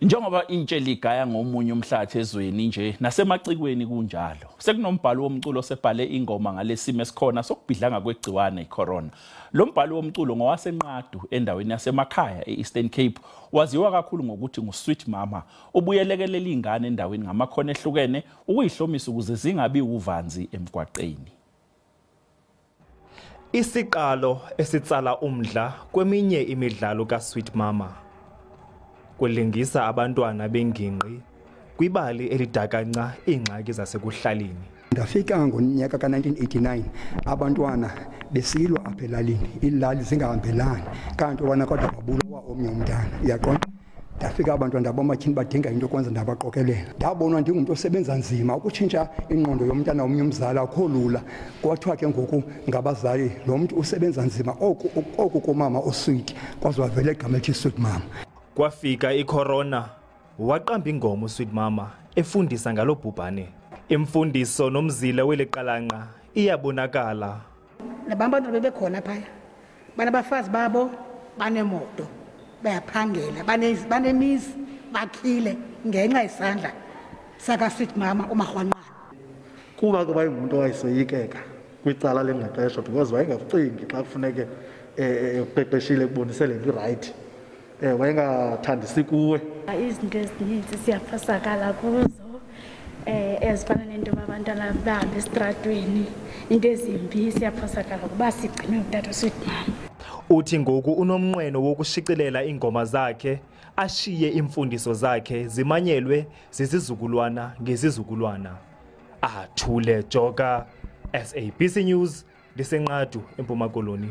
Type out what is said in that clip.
Njengoba intshe ligaya ngomunye umhlathi ezweni nje nasemacikweni kunjalo. Sekunombhalo womculo osebhale ingoma ngalesimo esikhona sokubhidlanga kwegciwane icorona. Lo mbhalo womculo ngowasenqadu endaweni yasemakhaya eEastern Cape waziwa kakhulu ngokuthi nguSweet Mama. Ubuyelekelela ingane endaweni ngamakhono ehlukene ukuyihlomisa ukuze zingabi uvanzi emgwaqeni. Isiqalo esitsala umdla kweminye imidlalo kaSweet Mama. Kulingisa abantwana benginqi kwibali elidakanca ingxaki zasekuhlaleni. Ndafika ngonyaka ka1989 abantwana besilwa apha elalini, ilali zingahambelani kanti wona kodwa babulawa omnye umntana. Uyaqonda? Ndafika abantwana ndabomatyhini badinga into kwenza ndabaqokelela. Ndabonwa ndingumuntu osebenza nzima ukutshintsha ingqondo yomntana omnye umzali akho lula. Kwathiwa ke ngoku ngabazali lo muntu usebenza nzima oku kumama osweet kwaze wavele igama elithi Sweet Mama. Kwafika icorona waqamba ingoma uSweet Mama efundisa ngalobhubhane. Imfundiso nomzila weleqalanqa iyabonakala. Nabantwana bebekhona phaya. Banabafazi babo banemoto bayaphangela banemizi bakhile ngenxa isandla saka Sweet Mama uMagwanqwana. Kuba ke bayingumuntu owayesoyikeka kwicala lengqeqesho because wayengacingi xa kufuneke eqeqeshile kubonisele right. Wayengathandisi kuwe. Izinto ezininzi siyaphasakala kuzo ezifana nento abantwana bahamba esitratweni, into ezimbi siyaphasakala kuba sigcine utata Sweet Mama. Uthi ngoku unomnqweno wokushicilela ingoma zakhe ashiye imfundiso zakhe zimanyelwe zizizukulwana ngezizukulwana. Athule Joka, SABC News, lisenqadu eMpuma Koloni.